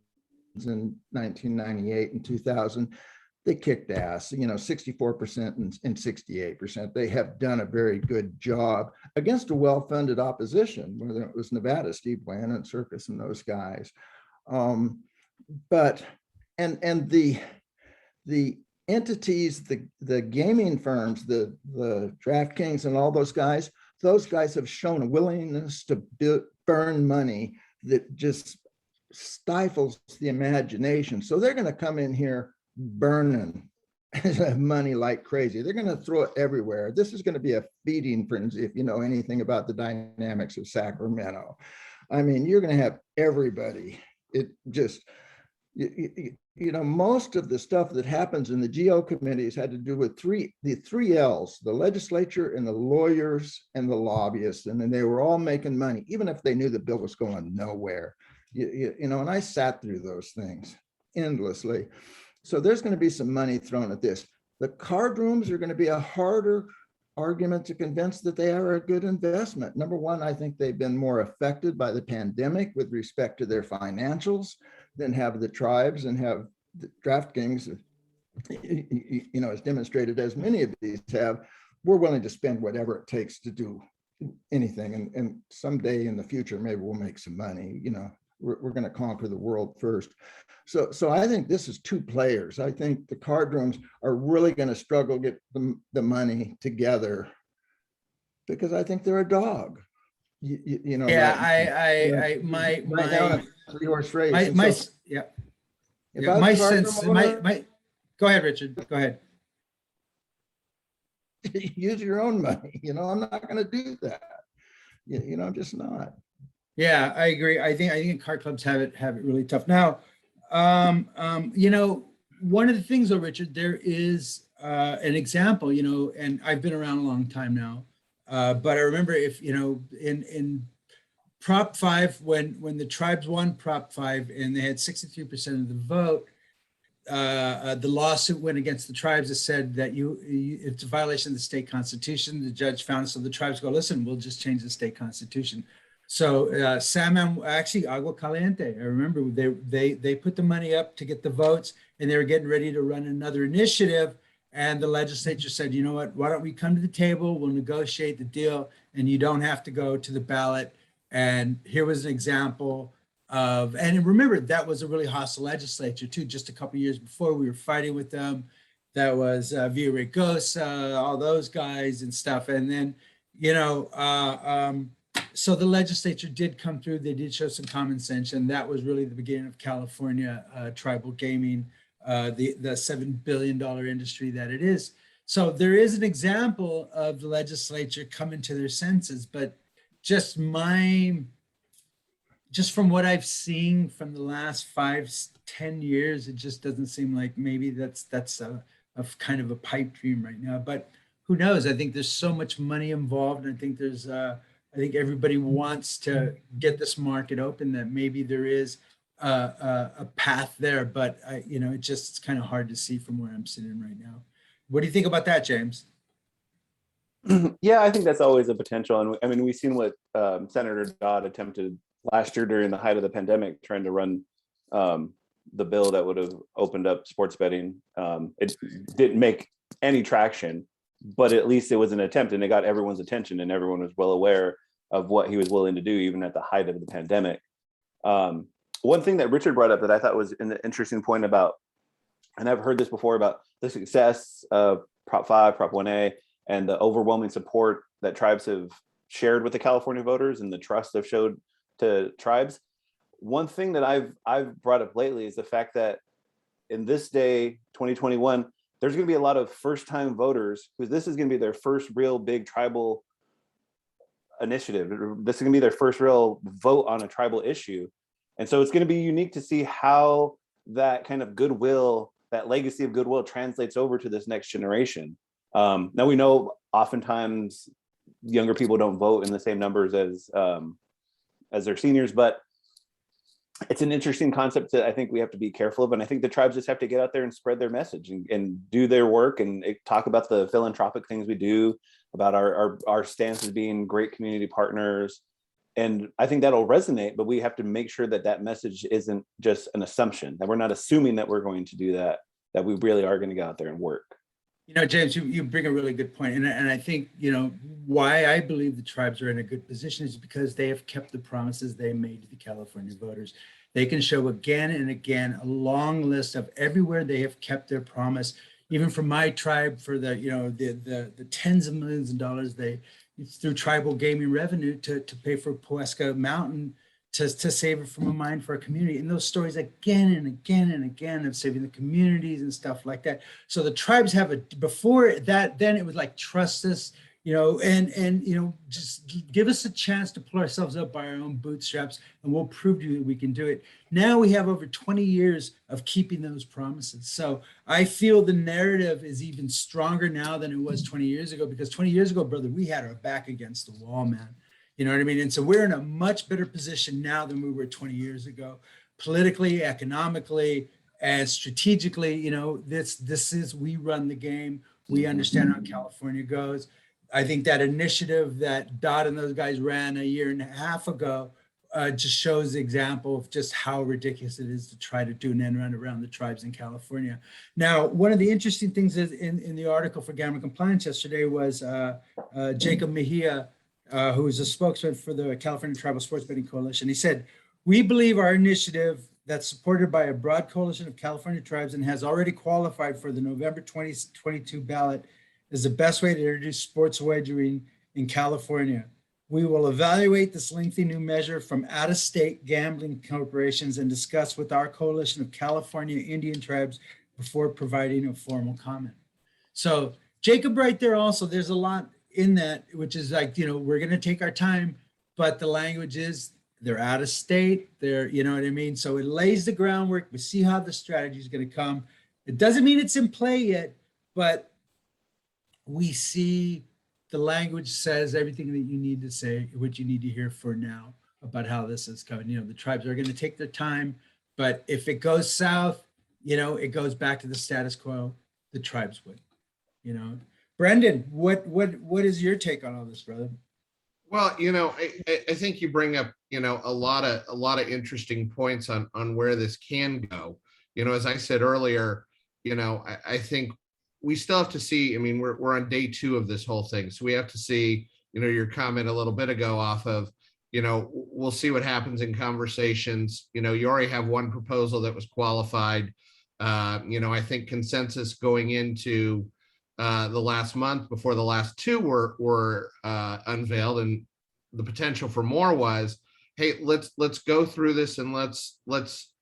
in 1998 and 2000. They kicked ass, you know, 64% and 68%. They have done a very good job against a well-funded opposition, whether it was Nevada, Steve Bland and Circus and those guys. But the entities, the gaming firms, the DraftKings and all those guys have shown a willingness to burn money that just stifles the imagination. So they're going to come in here burning money like crazy. They're going to throw it everywhere. This is going to be a feeding frenzy, if you know anything about the dynamics of Sacramento. I mean, you're going to have everybody. It just, you know, most of the stuff that happens in the GO committees had to do with the three L's, the legislature and the lawyers and the lobbyists. And then they were all making money, even if they knew the bill was going nowhere. You know, and I sat through those things endlessly. So there's going to be some money thrown at this. The card rooms are going to be a harder argument to convince that they are a good investment. Number one, I think they've been more affected by the pandemic with respect to their financials than have the tribes and have the DraftKings, you know, as demonstrated as many of these have. We're willing to spend whatever it takes to do anything. And someday in the future, maybe we'll make some money. You know, we're going to conquer the world first. So I think this is two players. I think the card rooms are really going to struggle to get the money together because I think they're a dog. You know. Yeah, my three-horse race. My sense. Go ahead, Richard. Go ahead. Use your own money. You know, I'm not going to do that. You know, I'm just not. Yeah, I agree. I think card clubs have it really tough now. You know, one of the things, though, Richard, there is an example. You know, and I've been around a long time now. But I remember in Prop 5, when the tribes won Prop 5 and they had 63% of the vote, the lawsuit went against the tribes that said that it's a violation of the state constitution. The judge found it, so the tribes go, listen, we'll just change the state constitution. So actually Agua Caliente, I remember they put the money up to get the votes, and they were getting ready to run another initiative. And the legislature said, you know what, why don't we come to the table, we'll negotiate the deal, and you don't have to go to the ballot. And here was an example of, and remember, that was a really hostile legislature too. Just a couple of years before, we were fighting with them. That was Villaraigosa, all those guys and stuff. And then, so the legislature did come through. They did show some common sense, and that was really the beginning of California tribal gaming, the $7 billion industry that it is. So there is an example of the legislature coming to their senses, but just from what I've seen from the last 5-10 years, it just doesn't seem like maybe that's a kind of a pipe dream right now. But who knows? I think there's so much money involved, and I think I think everybody wants to get this market open, that maybe there is a path there. But it's kind of hard to see from where I'm sitting right now. What do you think about that, James? Yeah, I think that's always a potential. And I mean, we've seen what Senator Dodd attempted last year during the height of the pandemic, trying to run the bill that would have opened up sports betting. It didn't make any traction, but at least it was an attempt, and it got everyone's attention, and everyone was well aware of what he was willing to do, even at the height of the pandemic. One thing that Richard brought up that I thought was an interesting point about, and I've heard this before, about the success of Prop 5, Prop 1A, and the overwhelming support that tribes have shared with the California voters and the trust they've showed to tribes. One thing that I've brought up lately is the fact that in this day, 2021, there's going to be a lot of first-time voters who this is going to be their first real big tribal initiative. This is going to be their first real vote on a tribal issue. And so it's going to be unique to see how that kind of goodwill, that legacy of goodwill, translates over to this next generation. Now we know oftentimes younger people don't vote in the same numbers as their seniors, but it's an interesting concept that I think we have to be careful of. And I think the tribes just have to get out there and spread their message and do their work and talk about the philanthropic things we do, about our stance as being great community partners. And I think that'll resonate, but we have to make sure that that message isn't just an assumption, that we're not assuming that we're going to do that we really are going to go out there and work. James, you bring a really good point. And I think, why I believe the tribes are in a good position is because they have kept the promises they made to the California voters. They can show again and again a long list of everywhere they have kept their promise, even from my tribe, for the tens of millions of dollars through tribal gaming revenue to pay for Puesca Mountain, to save it from a mine for a community. And those stories again and again and again of saving the communities and stuff like that. So the tribes have before that, then it was like, trust us, and just give us a chance to pull ourselves up by our own bootstraps, and we'll prove to you that we can do it. Now we have over 20 years of keeping those promises. So I feel the narrative is even stronger now than it was 20 years ago, because 20 years ago, brother, we had our back against the wall, man. You know what I mean? And so we're in a much better position now than we were 20 years ago, politically, economically, and strategically. This is, we run the game. We understand how California goes. I think that initiative that Dodd and those guys ran a year and a half ago just shows the example of just how ridiculous it is to try to do an end run around the tribes in California. Now, one of the interesting things is in the article for Gambling Compliance yesterday was Jacob Mejia, who is a spokesman for the California Tribal Sports Betting Coalition. He said, "We believe our initiative, that's supported by a broad coalition of California tribes and has already qualified for the November 2022 ballot, is the best way to introduce sports wagering in California. We will evaluate this lengthy new measure from out-of-state gambling corporations and discuss with our coalition of California Indian tribes before providing a formal comment." So Jacob right there also, there's a lot in that, which is like, we're going to take our time, but the language is they're out of state. They're, you know what I mean? So it lays the groundwork. We see how the strategy is going to come. It doesn't mean it's in play yet, but we see the language says everything that you need to say, what you need to hear for now about how this is coming. The tribes are going to take their time, but if it goes south, it goes back to the status quo. The tribes would, Brendan, what is your take on all this, brother? Well, I think you bring up, a lot of interesting points on where this can go. As I said earlier, I think we still have to see. I mean, we're on day 2 of this whole thing, so we have to see. Your comment a little bit ago off of, we'll see what happens in conversations. You already have one proposal that was qualified. I think consensus going into the last month before the last 2 were unveiled, and the potential for more was, hey, let's go through this, and let's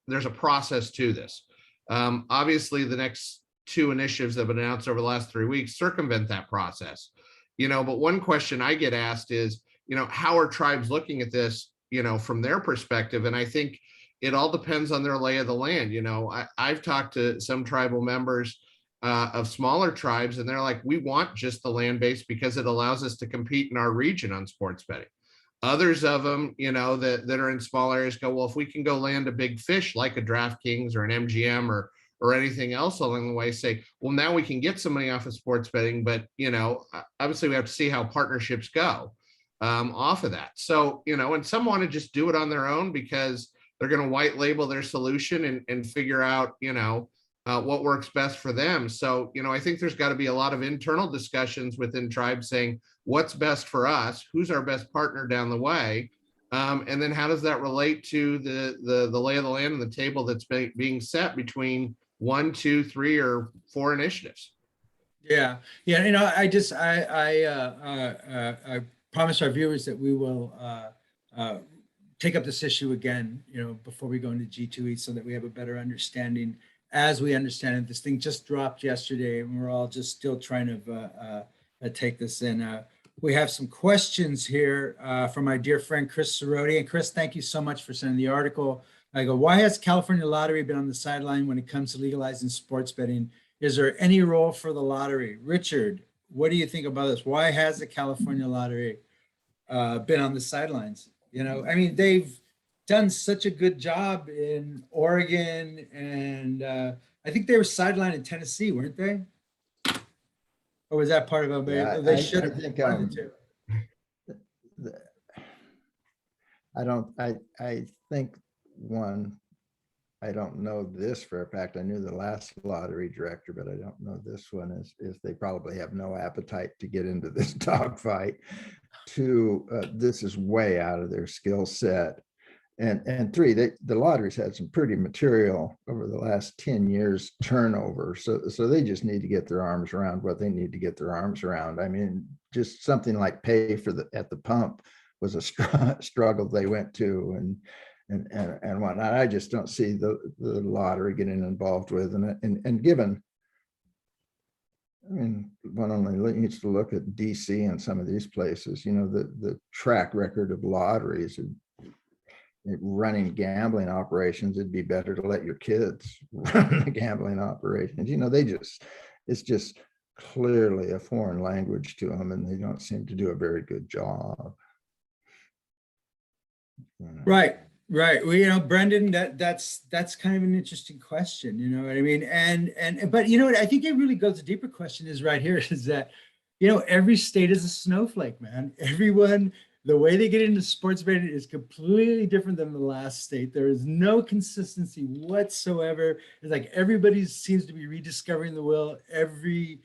there's a process to this. Obviously, the next 2 initiatives that have been announced over the last 3 weeks circumvent that process. But one question I get asked is, how are tribes looking at this, from their perspective? And I think it all depends on their lay of the land. I've talked to some tribal members of smaller tribes, and they're like, we want just the land base because it allows us to compete in our region on sports betting. Others of them, that are in small areas go, well, if we can go land a big fish like a DraftKings or an MGM or anything else along the way, say, well, now we can get some money off of sports betting, but obviously we have to see how partnerships go off of that. So, and some want to just do it on their own because they're going to white label their solution and figure out, what works best for them. So, I think there's got to be a lot of internal discussions within tribes saying what's best for us, who's our best partner down the way, and then how does that relate to the lay of the land and the table that's being set between 1, 2, 3, or 4 initiatives. Yeah. I promise our viewers that we will take up this issue again, before we go into G2E, so that we have a better understanding. As we understand it, this thing just dropped yesterday, and we're all just still trying to take this in. We have some questions here from my dear friend Chris Cerroti. And Chris, thank you so much for sending the article. I go, why has California lottery been on the sideline when it comes to legalizing sports betting? Is there any role for the lottery? Richard, what do you think about this? Why has the California lottery been on the sidelines? They've done such a good job in Oregon, and I think they were sidelined in Tennessee, weren't they? Or was that part of it? They should have been to. I think I don't know this for a fact. I knew the last lottery director, but I don't know this one, is they probably have no appetite to get into this dogfight. This is way out of their skill set. And 3, the lottery's had some pretty material over the last 10 years turnover. So they just need to get their arms around what they need to get their arms around. I mean, just something like pay for at the pump was a struggle they went to, and whatnot. I just don't see the lottery getting involved with, and given, one only needs to look at DC and some of these places, the track record of lotteries running gambling operations. It'd be better to let your kids run the gambling operations. It's just clearly a foreign language to them, and they don't seem to do a very good job. Right. Well, Brendan, that's kind of an interesting question. You know what I mean? But what I think it really goes, the deeper question is right here, is that, every state is a snowflake, man. Everyone, the way they get into sports betting is completely different than the last state. There is no consistency whatsoever. It's like everybody seems to be rediscovering the wheel every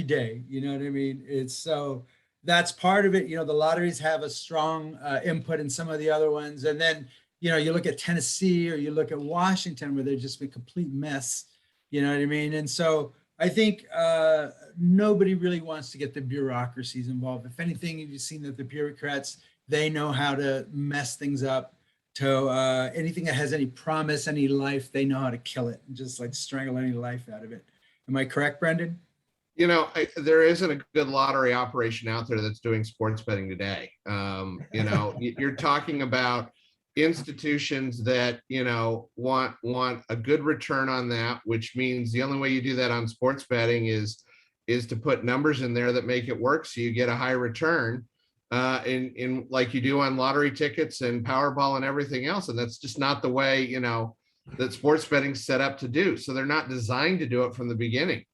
day. You know what I mean? It's so that's part of it. The lotteries have a strong input in some of the other ones. And then, you look at Tennessee or you look at Washington, where they're just a complete mess. You know what I mean? And so I think nobody really wants to get the bureaucracies involved. If anything, you've seen that the bureaucrats, they know how to mess things up. To anything that has any promise, any life, they know how to kill it and just like strangle any life out of it. Am I correct, Brendan? There isn't a good lottery operation out there that's doing sports betting today. You're talking about institutions that, want a good return on that, which means the only way you do that on sports betting is is to put numbers in there that make it work so you get a high return in like you do on lottery tickets and Powerball and everything else. And that's just not the way, you know, that sports betting's set up to do. So they're not designed to do it from the beginning.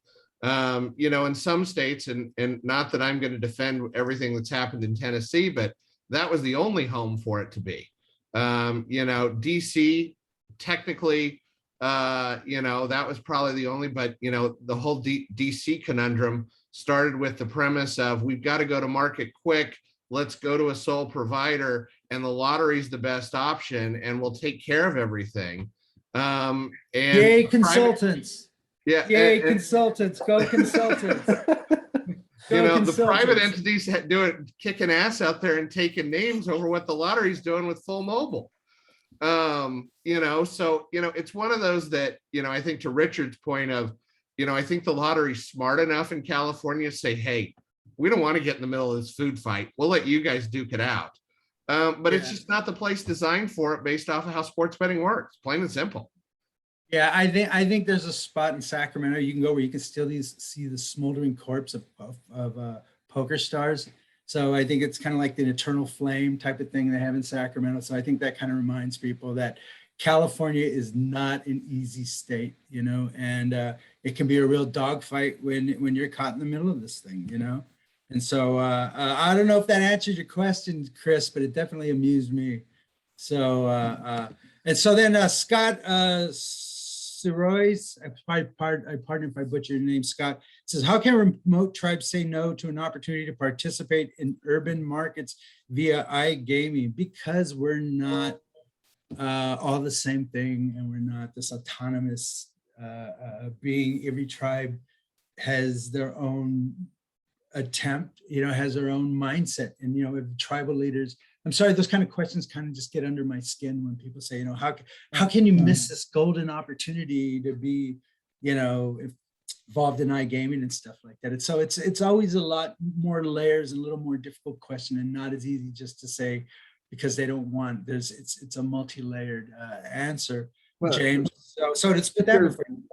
You know, in some states, and not that I'm going to defend everything that's happened in Tennessee, but that was the only home for it to be. You know, DC, technically, you know, that was probably the only, but, you know, the whole DC conundrum started with the premise of we've got to go to market quick. Let's go to a sole provider, and the lottery's the best option, and we'll take care of everything. And Yay, consultants. Yeah. Yay, consultants. Go consultants. You know, the private entities doing kicking ass out there and taking names over what the lottery's doing with full mobile. You know, so, you know, it's one of those that, you know, I think to Richard's point of, you know, I think the lottery's smart enough in California to say, hey, we don't want to get in the middle of this food fight. We'll let you guys duke it out. But it's just not the place designed for it based off of how sports betting works, plain and simple. Yeah, I think there's a spot in Sacramento you can go where you can still see the smoldering corpse of poker stars. So I think it's kind of like the eternal flame type of thing they have in Sacramento. So I think that kind of reminds people that California is not an easy state, you know, and it can be a real dogfight when you're caught in the middle of this thing, you know. And so I don't know if that answers your question, Chris, but it definitely amused me. So and so then Scott Sirois, pardon if I butcher your name, Scott, says, how can remote tribes say no to an opportunity to participate in urban markets via iGaming? Because we're not all the same thing, and we're not this autonomous being. Every tribe has their own attempt, you know, has their own mindset. And, you know, if tribal leaders, I'm sorry, those kind of questions kind of just get under my skin when people say, you know, how can you miss this golden opportunity to be, you know, involved in iGaming and stuff like that? It's always a lot more layers and a little more difficult question, and not as easy just to say because they don't want. It's a multi-layered answer, well, James. So to split that before you,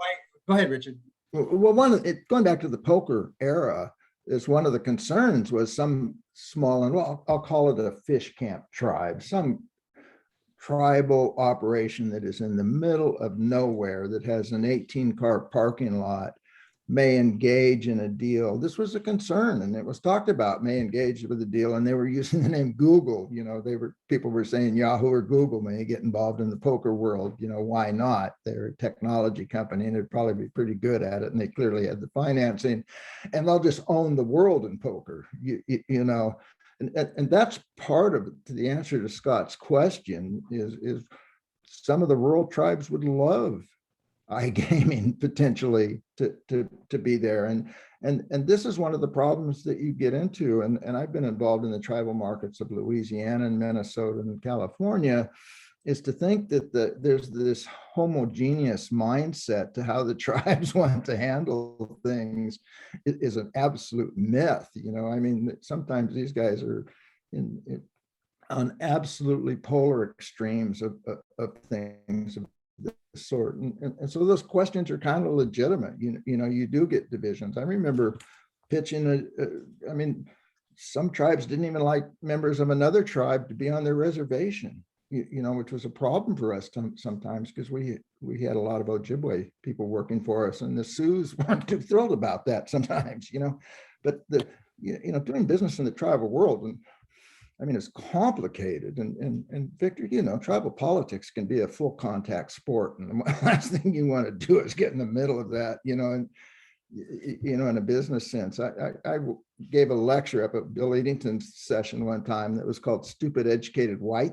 go ahead, Richard. Well, going back to the poker era, is one of the concerns was some small, and well, I'll call it a fish camp tribe, some tribal operation that is in the middle of nowhere that has an 18-car parking lot may engage in a deal. This was a concern, and it was talked about, may engage with a deal, and they were using the name Google. You know, people were saying Yahoo or Google may get involved in the poker world. You know, why not? They're a technology company, and they'd probably be pretty good at it, and they clearly had the financing, and they'll just own the world in poker. You know, and that's part of it. The answer to Scott's question is some of the rural tribes would love iGaming potentially to be there, and this is one of the problems that you get into, and I've been involved in the tribal markets of Louisiana and Minnesota and California, is to think that there's this homogeneous mindset to how the tribes want to handle things is an absolute myth. You know, I mean, sometimes these guys are on absolutely polar extremes of things of this sort, and so those questions are kind of legitimate. You know, you do get divisions. I remember pitching I mean, some tribes didn't even like members of another tribe to be on their reservation. You know, which was a problem for us sometimes, because we had a lot of Ojibwe people working for us, and the Sioux weren't too thrilled about that sometimes. You know, but you know, doing business in the tribal world, and I mean, it's complicated, and Victor, you know, tribal politics can be a full contact sport, and the last thing you want to do is get in the middle of that, you know, and you know, in a business sense. I gave a lecture up at Bill Eatington's session one time that was called "Stupid Educated White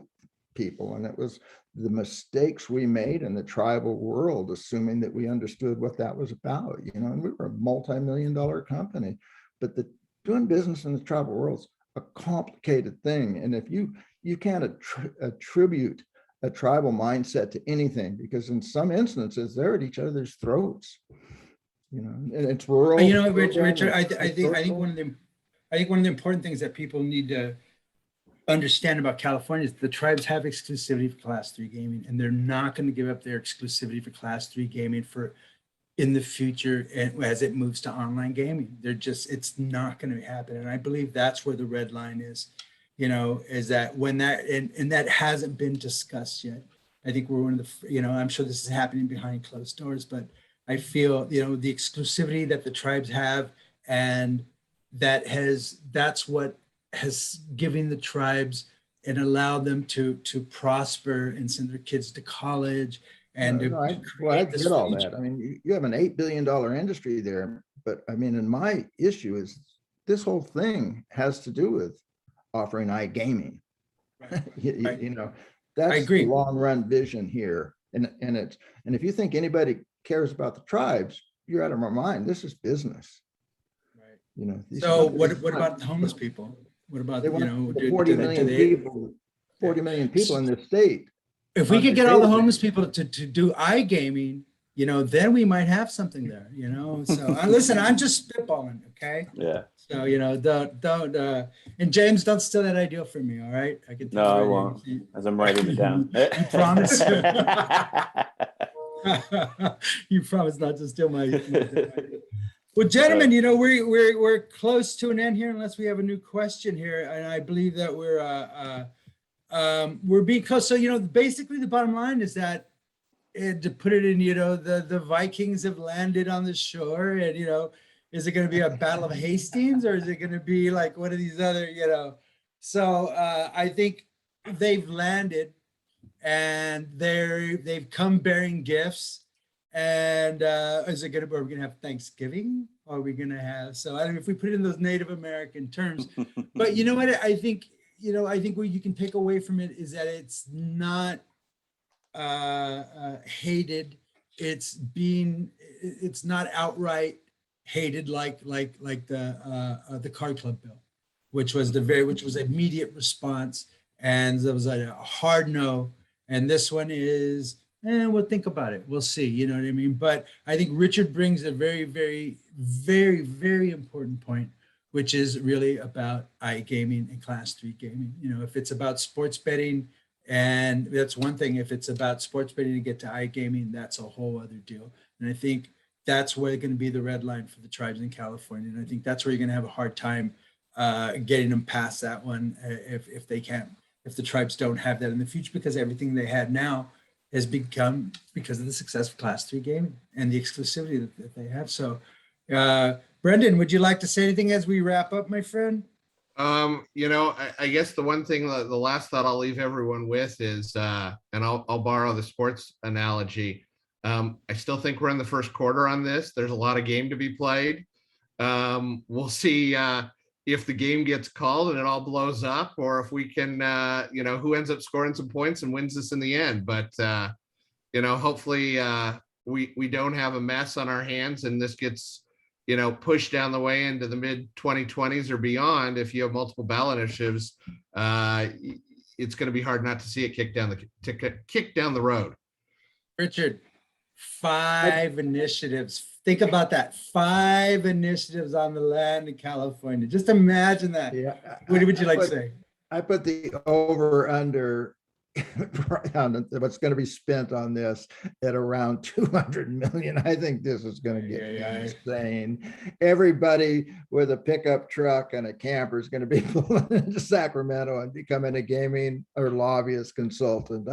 People," and it was the mistakes we made in the tribal world, assuming that we understood what that was about, you know, and we were a multi-million-dollar company, but doing business in the tribal world is a complicated thing. And if you can't attribute a tribal mindset to anything, because in some instances they're at each other's throats, you know, and it's rural. You know, Richard, I think one of the important things that people need to understand about California is the tribes have exclusivity for Class 3 gaming, and they're not going to give up their exclusivity for Class 3 gaming for in the future and as it moves to online gaming. It's not going to happen. And I believe that's where the red line is, is that when that, and that hasn't been discussed yet. I think we're one of the, I'm sure this is happening behind closed doors, but I feel, the exclusivity that the tribes have, and that's what has given the tribes and allowed them to prosper and send their kids to college. And I get all that. I mean, you have an $8 billion industry there, but I mean, and my issue is this whole thing has to do with offering iGaming. Right. That's I agree. the long run vision here. And if you think anybody cares about the tribes, you're out of my mind. This is business. Right. So what about the homeless people? What about, 40 million people in this state? If we could get all the homeless people to do iGaming, then we might have something there, So listen, I'm just spitballing, okay? Yeah. So, don't, and James, don't steal that idea from me, all right? I can. No, I won't. As I'm writing it down. You promise? You promise not to steal my. Well, gentlemen, we're close to an end here, unless we have a new question here, and I believe that we're being close. So, basically the bottom line is that, to put it in, the Vikings have landed on the shore, and, is it going to be a Battle of Hastings, or is it going to be like one of these other, So I think they've landed, and they've come bearing gifts. And are we going to have Thanksgiving? Are we going to have, so I don't know if we put it in those Native American terms, but you know what, I think what you can take away from it is that it's not hated. It's not outright hated like the card club bill, which was immediate response, and there was a hard no. And this one is, we'll think about it. We'll see. You know what I mean? But I think Richard brings a very, very, very, very important point, which is really about iGaming and Class 3 gaming. If it's about sports betting, and that's one thing. If it's about sports betting to get to iGaming, that's a whole other deal. And I think that's where going to be the red line for the tribes in California. And I think that's where you're going to have a hard time getting them past that one if they can't, if the tribes don't have that in the future, because everything they had now has become because of the success of Class 3 gaming and the exclusivity that they have. So, Brendan, would you like to say anything as we wrap up, my friend? I guess the one thing, the last thought I'll leave everyone with is, and I'll borrow the sports analogy. I still think we're in the first quarter on this. There's a lot of game to be played. We'll see if the game gets called and it all blows up, or if we can, who ends up scoring some points and wins this in the end. But, hopefully we don't have a mess on our hands, and this gets, pushed down the way into the mid 2020s or beyond. If you have multiple ballot initiatives, it's going to be hard not to see it kick down the road. Richard, 5 initiatives. Think about that. 5 initiatives on the land in California. Just imagine that. Yeah. What would you like to say? I put the over under on what's going to be spent on this at around 200 million. I think this is going to get insane. Everybody with a pickup truck and a camper is going to be pulling into Sacramento and becoming a gaming or lobbyist consultant.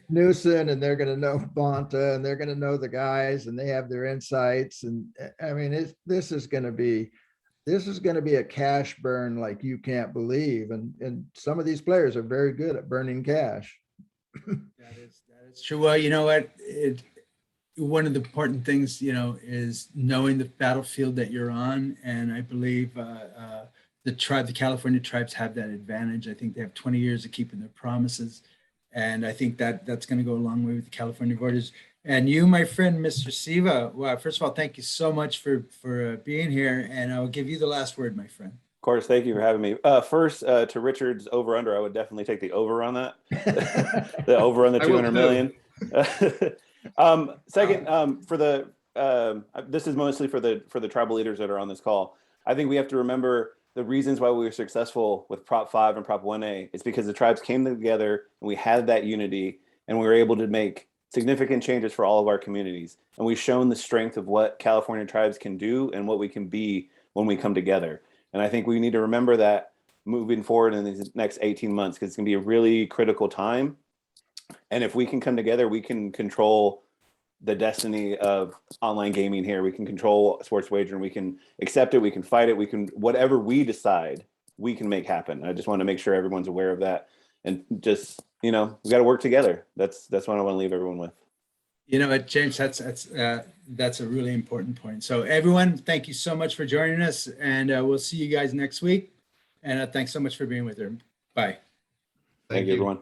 Newsom, and they're going to know Bonta, and they're going to know the guys, and they have their insights. And I mean, this is going to be a cash burn like you can't believe. And some of these players are very good at burning cash. That is true. Well, you know what? One of the important things, is knowing the battlefield that you're on. And I believe the California tribes have that advantage. I think they have 20 years of keeping their promises. And I think that's going to go a long way with the California voters. And you, my friend, Mr. Siva, well, first of all, thank you so much for being here. And I'll give you the last word, my friend. Of course, thank you for having me. First, to Richard's over-under, I would definitely take the over on that. The over on the 200 million. Second, this is mostly for the tribal leaders that are on this call. I think we have to remember the reasons why we were successful with Prop 5 and Prop 1A is because the tribes came together and we had that unity, and we were able to make significant changes for all of our communities. And we've shown the strength of what California tribes can do and what we can be when we come together. And I think we need to remember that moving forward in these next 18 months, because it's going to be a really critical time. And if we can come together, we can control the destiny of online gaming here. We can control sports wagering. We can accept it. We can fight it. We can, whatever we decide, we can make happen. I just want to make sure everyone's aware of that. And just, we got to work together. That's what I want to leave everyone with. You know what, James, that's a really important point. So everyone, thank you so much for joining us, and we'll see you guys next week. And thanks so much for being with her. Bye. Thank you, everyone.